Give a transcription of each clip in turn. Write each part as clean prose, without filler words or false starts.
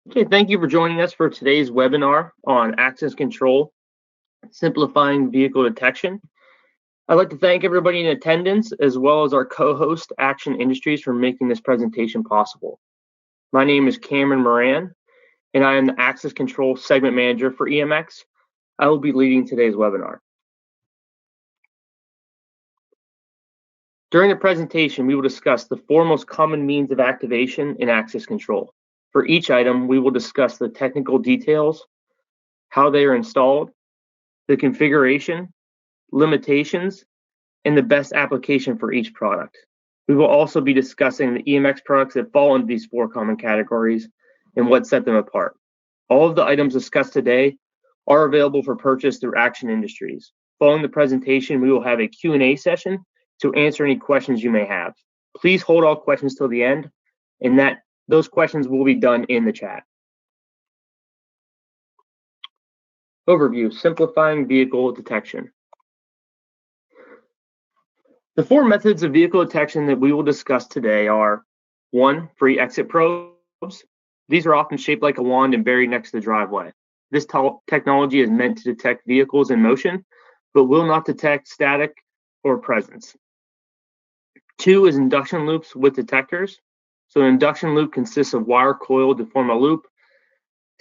Okay, thank you for joining us for today's webinar on access control, simplifying vehicle detection. I'd like to thank everybody in attendance as well as our co-host Action Industries for making this presentation possible. My name is Cameron Moran, and I am the access control segment manager for EMX. I will be leading today's webinar. During the presentation, we will discuss the four most common means of activation in access control. For each item, we will discuss the technical details, how they are installed, the configuration, limitations, and the best application for each product. We will also be discussing the EMX products that fall into these four common categories and what set them apart. All of the items discussed today are available for purchase through Action Industries. Following the presentation, we will have a Q&A session to answer any questions you may have. Please hold all questions till the end, and those questions will be done in the chat. Overview: simplifying vehicle detection. The four methods of vehicle detection that we will discuss today are: 1. Free exit probes. These are often shaped like a wand and buried next to the driveway. This technology is meant to detect vehicles in motion, but will not detect static or presence. 2 is induction loops with detectors. So an induction loop consists of wire coiled to form a loop.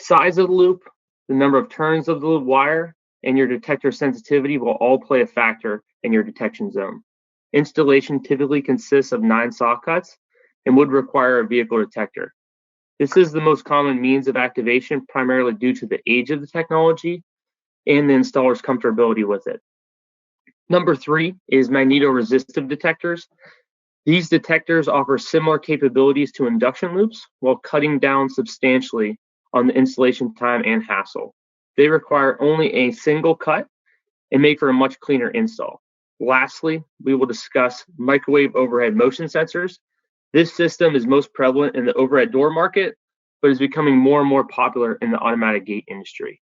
Size of the loop, the number of turns of the wire, and your detector sensitivity will all play a factor in your detection zone. Installation typically consists of 9 saw cuts and would require a vehicle detector. This is the most common means of activation, primarily due to the age of the technology and the installer's comfortability with it. Number 3 is magneto-resistive detectors. These detectors offer similar capabilities to induction loops while cutting down substantially on the installation time and hassle. They require only a single cut and make for a much cleaner install. Lastly, we will discuss microwave overhead motion sensors. This system is most prevalent in the overhead door market, but is becoming more and more popular in the automatic gate industry.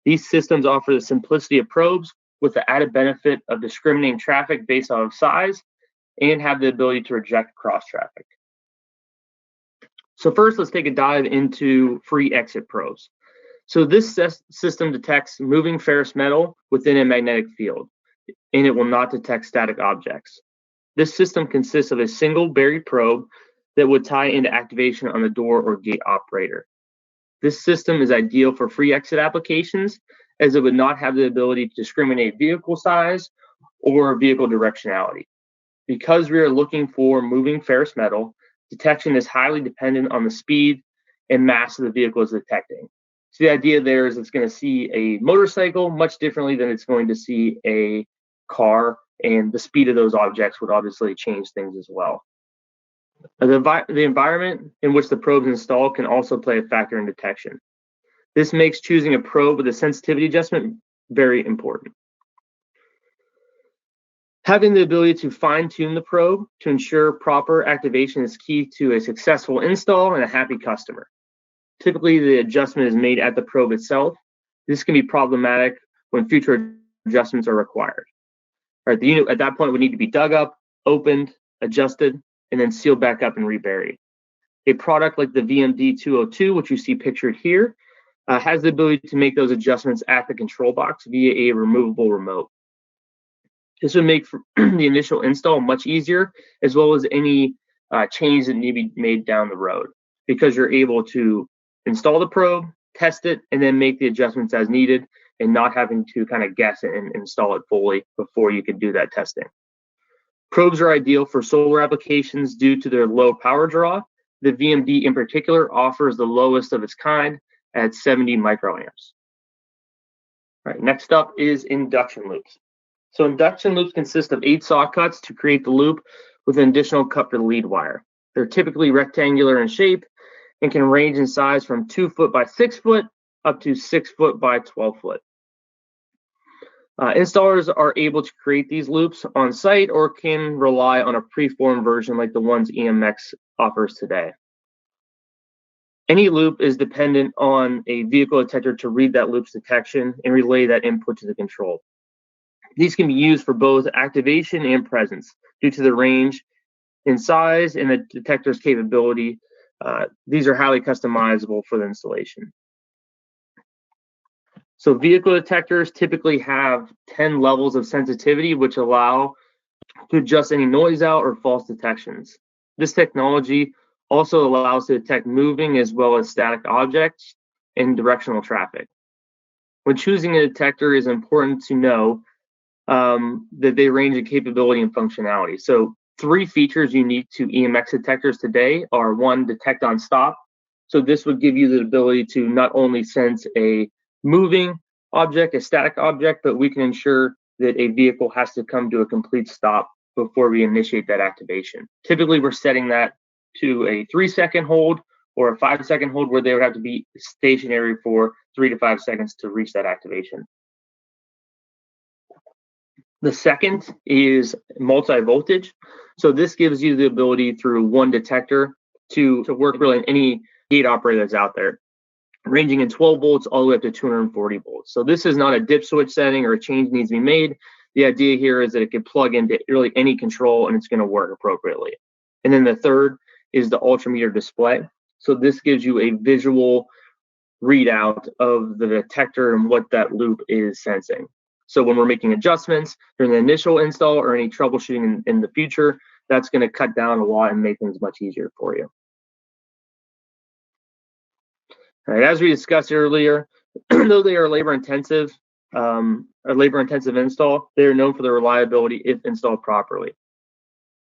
These systems offer the simplicity of probes with the added benefit of discriminating traffic based on size and have the ability to reject cross traffic. So first, let's take a dive into free exit probes. So this system detects moving ferrous metal within a magnetic field, and it will not detect static objects. This system consists of a single buried probe that would tie into activation on the door or gate operator. This system is ideal for free exit applications, as it would not have the ability to discriminate vehicle size or vehicle directionality. Because we are looking for moving ferrous metal, detection is highly dependent on the speed and mass of the vehicle it's detecting. So the idea there is it's going to see a motorcycle much differently than it's going to see a car, and the speed of those objects would obviously change things as well. The environment in which the probe is installed can also play a factor in detection. This makes choosing a probe with a sensitivity adjustment very important. Having the ability to fine-tune the probe to ensure proper activation is key to a successful install and a happy customer. Typically, the adjustment is made at the probe itself. This can be problematic when future adjustments are required. All right, the unit at that point would need to be dug up, opened, adjusted, and then sealed back up and reburied. A product like the VMD 202, which you see pictured here, has the ability to make those adjustments at the control box via a removable remote. This would make the initial install much easier, as well as any change that need to be made down the road, because you're able to install the probe, test it, and then make the adjustments as needed, and not having to kind of guess it and install it fully before you can do that testing. Probes are ideal for solar applications due to their low power draw. The VMD in particular offers the lowest of its kind at 70 microamps. All right, next up is induction loops. So induction loops consist of 8 saw cuts to create the loop with an additional cut for the lead wire. They're typically rectangular in shape and can range in size from 2 foot by 6 foot up to 6 foot by 12 foot. Installers are able to create these loops on site or can rely on a preformed version like the ones EMX offers today. Any loop is dependent on a vehicle detector to read that loop's detection and relay that input to the control. These can be used for both activation and presence due to the range in size and the detector's capability These are highly customizable for the installation. So vehicle detectors typically have 10 levels of sensitivity, which allow to adjust any noise out or false detections. This technology also allows to detect moving as well as static objects and directional traffic. When choosing a detector, it is important to know that they range in capability and functionality. So 3 features unique to EMX detectors today are: 1, detect on stop. So this would give you the ability to not only sense a moving object, a static object, but we can ensure that a vehicle has to come to a complete stop before we initiate that activation. Typically, we're setting that to a 3-second hold or a 5-second hold, where they would have to be stationary for 3 to 5 seconds to reach that activation. The second is multi-voltage. So this gives you the ability through one detector to work really in any gate operator that's out there, ranging in 12 volts all the way up to 240 volts. So this is not a dip switch setting or a change needs to be made. The idea here is that it can plug into really any control and it's going to work appropriately. And then the third is the ultrameter display. So this gives you a visual readout of the detector and what that loop is sensing. So when we're making adjustments during the initial install or any troubleshooting in the future, that's going to cut down a lot and make things much easier for you. All right, as we discussed earlier, though they are labor intensive install, they are known for their reliability if installed properly.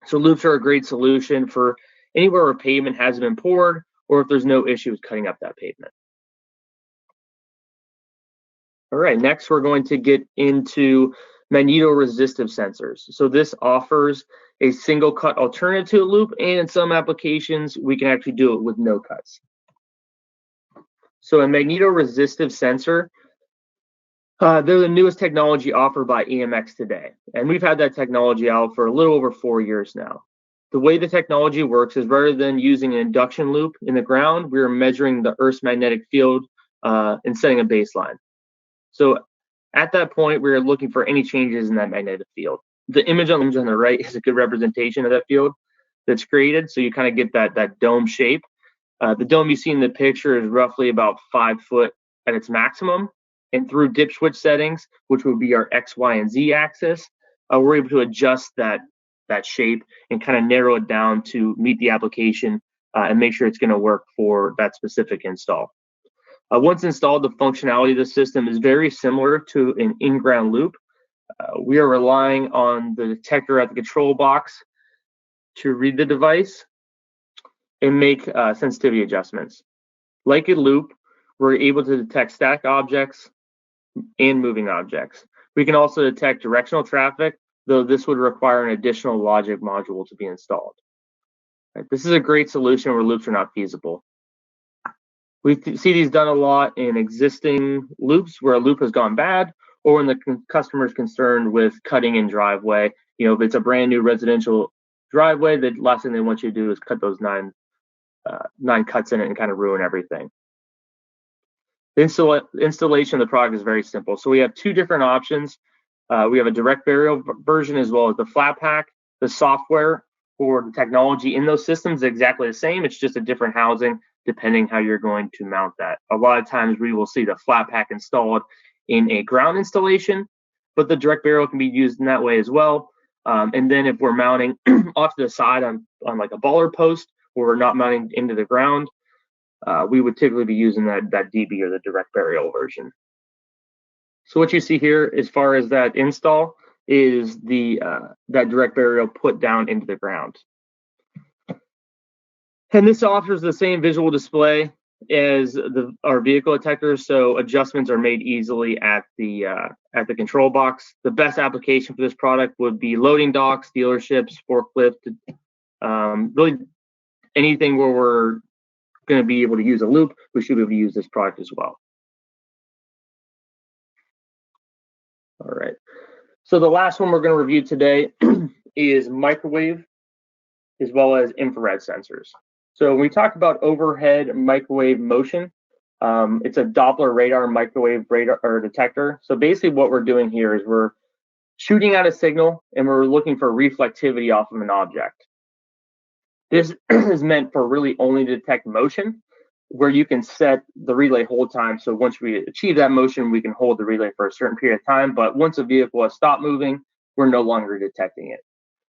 So loops are a great solution for anywhere where pavement hasn't been poured or if there's no issue with cutting up that pavement. All right, next we're going to get into magnetoresistive sensors. So this offers a single cut alternative to a loop, and in some applications, we can actually do it with no cuts. So a magnetoresistive sensor, they're the newest technology offered by EMX today. And we've had that technology out for a little over 4 years now. The way the technology works is rather than using an induction loop in the ground, we are measuring the Earth's magnetic field and setting a baseline. So at that point, we're looking for any changes in that magnetic field. The image on the right is a good representation of that field that's created. So you kind of get that dome shape. The dome you see in the picture is roughly about 5 foot at its maximum. And through dip switch settings, which would be our X, Y, and Z axis, we're able to adjust that shape and kind of narrow it down to meet the application and make sure it's going to work for that specific install. Once installed, the functionality of the system is very similar to an in-ground loop. We are relying on the detector at the control box to read the device and make sensitivity adjustments. Like a loop, we're able to detect static objects and moving objects. We can also detect directional traffic, though this would require an additional logic module to be installed. Right, this is a great solution where loops are not feasible. We see these done a lot in existing loops where a loop has gone bad, or when the customer is concerned with cutting in driveway. You know, if it's a brand new residential driveway, the last thing they want you to do is cut those nine cuts in it and kind of ruin everything. The installation of the product is very simple. So we have 2 different options. We have a direct burial version as well as the flat pack. The software for the technology in those systems is exactly the same. It's just a different housing depending how you're going to mount that. A lot of times we will see the flat pack installed in a ground installation, but the direct burial can be used in that way as well. And then if we're mounting off to the side on like a baller post where we're not mounting into the ground, we would typically be using that DB or the direct burial version. So what you see here as far as that install is that direct burial put down into the ground. And this offers the same visual display as our vehicle detectors, so adjustments are made easily at the control box. The best application for this product would be loading docks, dealerships, forklift, really anything where we're going to be able to use a loop, we should be able to use this product as well. All right. So the last one we're going to review today is microwave as well as infrared sensors. So when we talk about overhead microwave motion, it's a Doppler radar microwave radar or detector. So basically what we're doing here is we're shooting out a signal and we're looking for reflectivity off of an object. This is meant for really only to detect motion, where you can set the relay hold time. So once we achieve that motion, we can hold the relay for a certain period of time. But once a vehicle has stopped moving, we're no longer detecting it.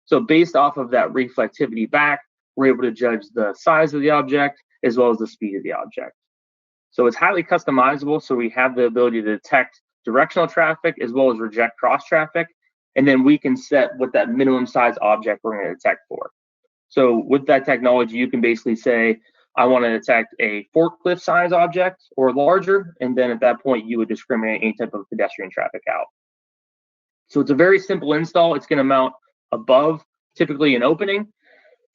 So based off of that reflectivity back, we're able to judge the size of the object as well as the speed of the object. So it's highly customizable. So we have the ability to detect directional traffic as well as reject cross traffic. And then we can set what that minimum size object we're going to detect for. So with that technology, you can basically say, I want to detect a forklift size object or larger. And then at that point, you would discriminate any type of pedestrian traffic out. So it's a very simple install. It's going to mount above typically an opening.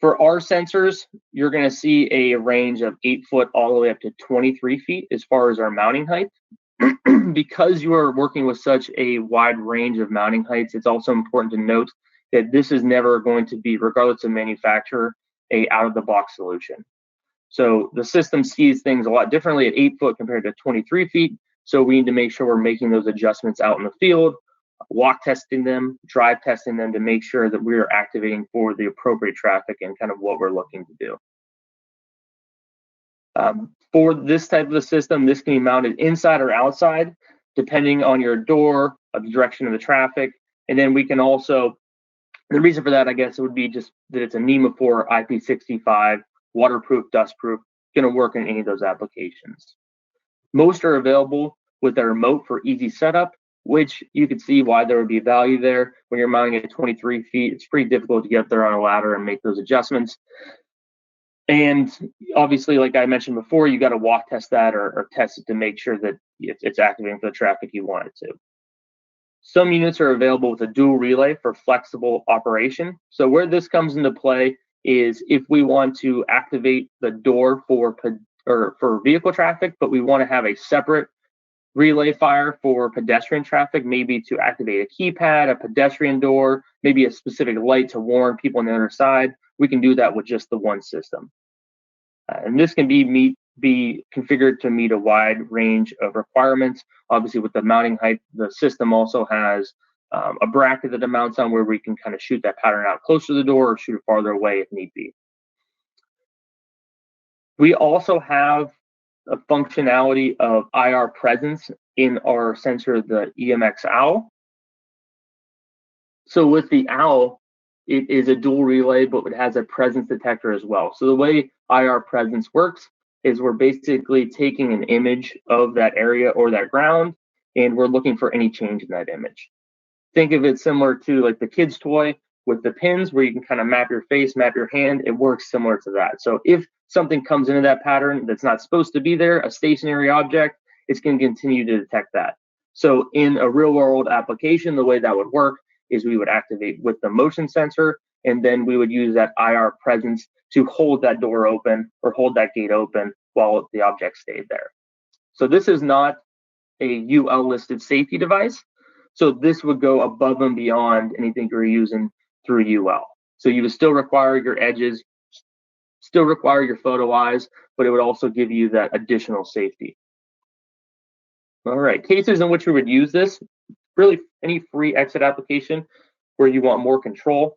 For our sensors, you're going to see a range of 8 foot all the way up to 23 feet as far as our mounting height. Because you are working with such a wide range of mounting heights, it's also important to note that this is never going to be, regardless of manufacturer, a out-of-the-box solution. So the system sees things a lot differently at 8 foot compared to 23 feet. So we need to make sure we're making those adjustments out in the field, walk testing them, drive testing them to make sure that we're activating for the appropriate traffic and kind of what we're looking to do. For this type of a system, this can be mounted inside or outside, depending on your door, the direction of the traffic. And then we can also, the reason for that, I guess, it would be just that it's a NEMA 4 IP65, waterproof, dustproof, going to work in any of those applications. Most are available with a remote for easy setup, which you can see why there would be value there. When you're mounting at 23 feet, it's pretty difficult to get there on a ladder and make those adjustments. And obviously, like I mentioned before, you got to walk test that or test it to make sure that it's activating for the traffic you want it to. Some units are available with a dual relay for flexible operation. So where this comes into play is if we want to activate the door for vehicle traffic, but we want to have a separate relay fire for pedestrian traffic, maybe to activate a keypad, a pedestrian door, maybe a specific light to warn people on the other side, we can do that with just the one system. And this can be configured to meet a wide range of requirements. Obviously, with the mounting height, the system also has a bracket that it mounts on where we can kind of shoot that pattern out closer to the door or shoot it farther away if need be. We also have a functionality of IR presence in our sensor, the EMX OWL. So with the OWL, it is a dual relay, but it has a presence detector as well. So the way IR presence works is we're basically taking an image of that area or that ground, and we're looking for any change in that image. Think of it similar to like the kid's toy with the pins where you can kind of map your face, map your hand. It works similar to that. So if something comes into that pattern that's not supposed to be there, a stationary object, it's going to continue to detect that. So in a real world application, the way that would work is we would activate with the motion sensor, and then we would use that IR presence to hold that door open or hold that gate open while the object stayed there. So this is not a UL listed safety device. So this would go above and beyond anything you're using through UL. So you would still require your edges, still require your photo eyes, but it would also give you that additional safety. All right, cases in which we would use this, really any free exit application where you want more control.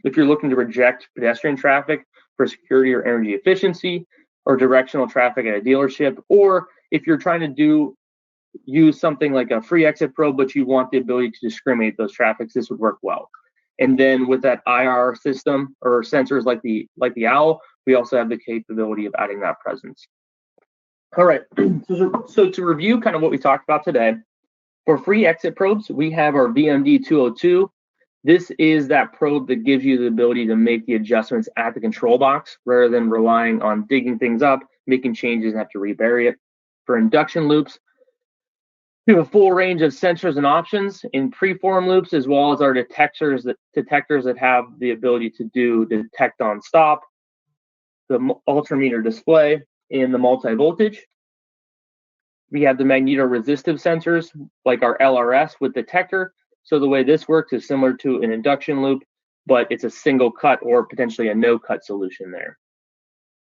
If you're looking to reject pedestrian traffic for security or energy efficiency, or directional traffic at a dealership, or if you're trying to use something like a free exit probe, but you want the ability to discriminate those traffics, this would work well. And then with that IR system or sensors like the OWL, we also have the capability of adding that presence. All right, so to review kind of what we talked about today, for free exit probes, we have our VMD 202. This is that probe that gives you the ability to make the adjustments at the control box rather than relying on digging things up, making changes, and have to rebury it. For induction loops, we have a full range of sensors and options in preform loops, as well as our detectors that have the ability to do detect on stop, the altimeter display, and the multi-voltage. We have the magnetoresistive sensors like our LRS with detector. So the way this works is similar to an induction loop, but it's a single cut or potentially a no cut solution there.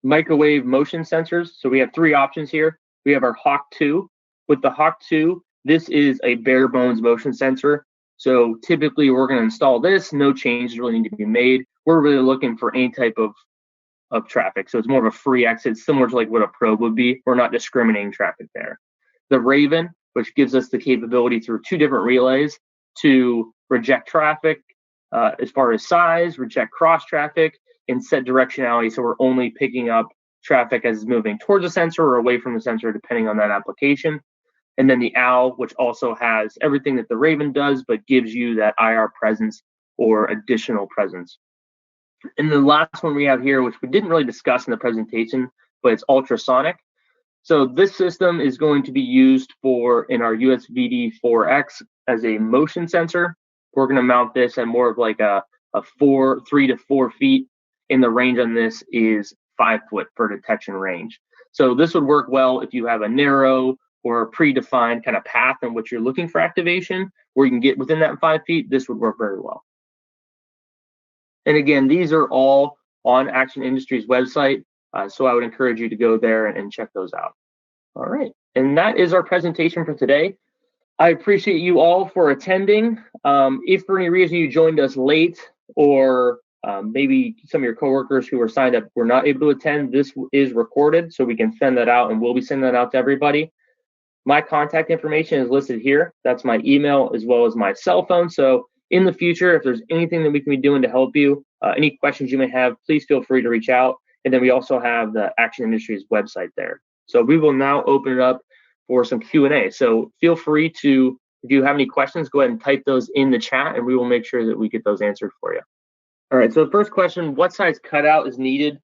Microwave motion sensors. So we have three options here. We have our Hawk 2. With the Hawk 2, this is a bare bones motion sensor. So typically we're going to install this. No changes really need to be made. We're really looking for any type of of traffic. So it's more of a free exit, similar to like what a probe would be. We're not discriminating traffic there. The Raven, which gives us the capability through two different relays to reject traffic as far as size, reject cross traffic, and set directionality. So we're only picking up traffic as it's moving towards the sensor or away from the sensor, depending on that application. And then the OWL, which also has everything that the Raven does, but gives you that IR presence or additional presence. And the last one we have here, which we didn't really discuss in the presentation, but it's ultrasonic. So this system is going to be used in our USVD4X as a motion sensor. We're going to mount this at more of like a 3 to 4 feet. And the range on this is 5 foot for detection range. So this would work well if you have a narrow or a predefined kind of path in which you're looking for activation, where you can get within that 5 feet. This would work very well. And again, these are all on Action Industries' website. So I would encourage you to go there and check those out. All right. And that is our presentation for today. I appreciate you all for attending. If for any reason you joined us late, or maybe some of your coworkers who were signed up were not able to attend, this is recorded, so we can send that out, and we'll be sending that out to everybody. My contact information is listed here. That's my email as well as my cell phone. So in the future, if there's anything that we can be doing to help you, any questions you may have, please feel free to reach out. And then we also have the Action Industries website there. So we will now open it up for some Q&A. So feel free to, if you have any questions, go ahead and type those in the chat, and we will make sure that we get those answered for you. All right, so the first question, what size cutout is needed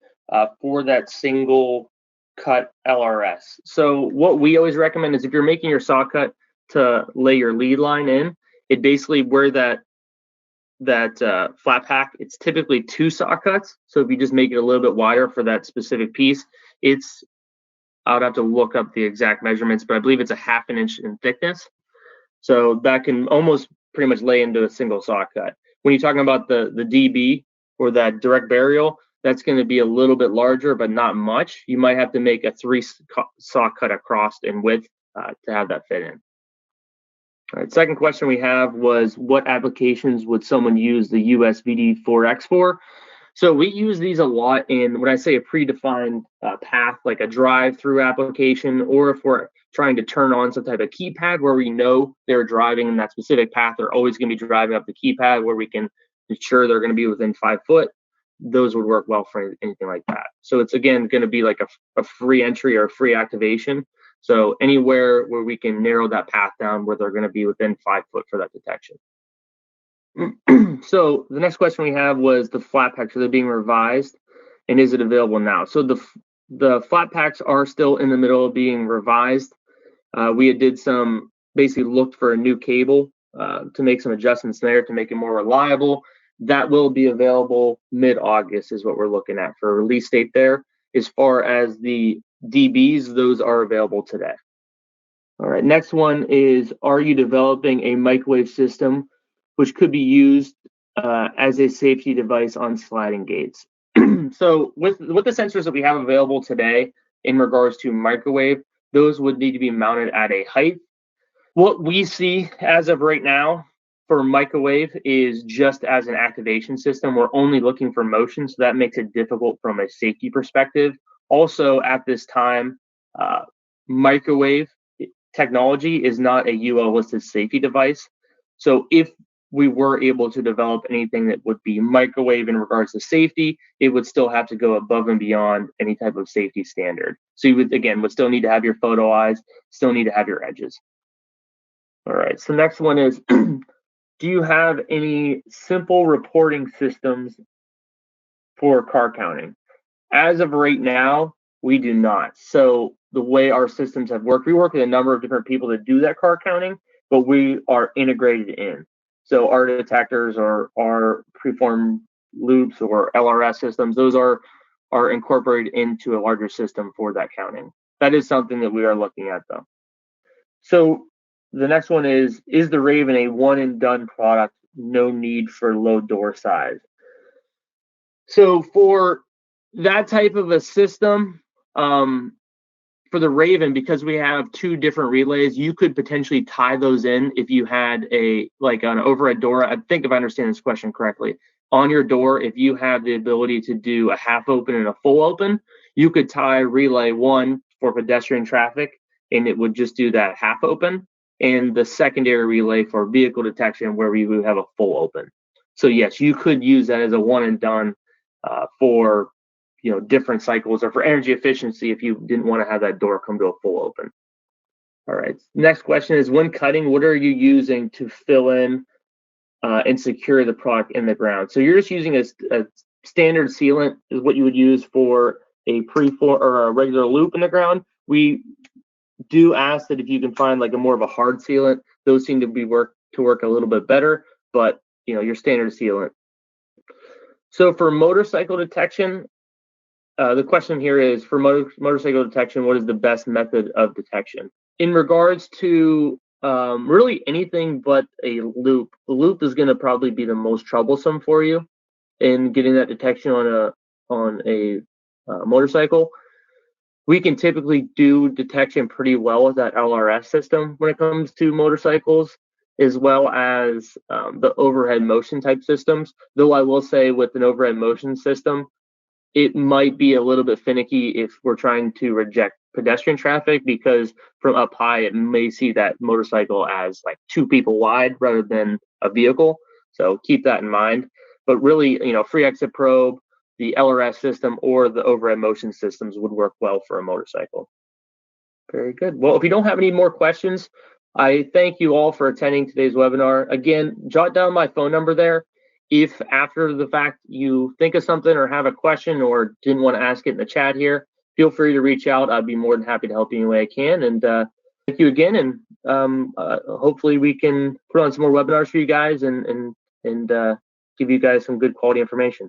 for that single cut LRS? So what we always recommend is if you're making your saw cut to lay your lead line in, it basically where that flat pack, it's typically 2 saw cuts. So if you just make it a little bit wider for that specific piece, I would have to look up the exact measurements, but I believe it's a 1/2 inch in thickness. So that can almost pretty much lay into a single saw cut. When you're talking about the DB or that direct burial, that's going to be a little bit larger, but not much. You might have to make a 3 saw cut across in width to have that fit in. All right, second question we have was, what applications would someone use the USVD4X for? So we use these a lot in, when I say a predefined path, like a drive-through application, or if we're trying to turn on some type of keypad where we know they're driving in that specific path, they're always going to be driving up the keypad where we can ensure they're going to be within 5 foot. Those would work well for anything like that. So it's, again, going to be like a free entry or a free activation. So anywhere where we can narrow that path down where they're going to be within 5 foot for that detection. So the next question we have was the flat packs. Are they being revised, and is it available now? So the flat packs are still in the middle of being revised. We did some, basically looked for a new cable to make some adjustments there to make it more reliable. That will be available mid-August is what we're looking at for a release date there. As far as the DBs, those are available today. All right, next one is, are you developing a microwave system which could be used as a safety device on sliding gates? So with the sensors that we have available today in regards to microwave, those would need to be mounted at a height. What we see as of right now for microwave is just as an activation system. We're only looking for motion, so that makes it difficult from a safety perspective. Also, at this time, microwave technology is not a UL listed safety device. So if we were able to develop anything that would be microwave in regards to safety, it would still have to go above and beyond any type of safety standard. So you would still need to have your photo eyes, still need to have your edges. All right, so next one is, do you have any simple reporting systems for car counting? As of right now, we do not. So the way our systems have worked, we work with a number of different people that do that car counting, but we are integrated in. So our detectors or our preform loops or LRS systems, those are incorporated into a larger system for that counting. That is something that we are looking at, though. So the next one is the Raven a one and done product, no need for low door size? So for that type of a system, for the Raven, because we have 2 different relays, you could potentially tie those in if you had like an overhead door. I think if I understand this question correctly, on your door, if you have the ability to do a half open and a full open, you could tie relay 1 for pedestrian traffic, and it would just do that half open, and the secondary relay for vehicle detection where we would have a full open. So yes, you could use that as a one and done for different cycles, or for energy efficiency if you didn't want to have that door come to a full open. All right, next question is, when cutting, what are you using to fill in and secure the product in the ground? So you're just using a standard sealant is what you would use for a pre-form or a regular loop in the ground. We do ask that if you can find like a more of a hard sealant, those seem to work a little bit better, but your standard sealant. So for motorcycle detection, the question here is, for motorcycle detection, what is the best method of detection? In regards to really anything but a loop, the loop is going to probably be the most troublesome for you in getting that detection on a motorcycle. We can typically do detection pretty well with that LRS system when it comes to motorcycles, as well as the overhead motion type systems. Though I will say, with an overhead motion system, it might be a little bit finicky if we're trying to reject pedestrian traffic, because from up high it may see that motorcycle as like 2 people wide rather than a vehicle. So keep that in mind. But really, free exit probe, the LRS system, or the overhead motion systems would work well for a motorcycle. Very good. Well, if you don't have any more questions, I thank you all for attending today's webinar. Again, jot down my phone number there. If after the fact you think of something or have a question or didn't want to ask it in the chat here, feel free to reach out. I'd be more than happy to help you any way I can. And thank you again. And hopefully we can put on some more webinars for you guys and give you guys some good quality information.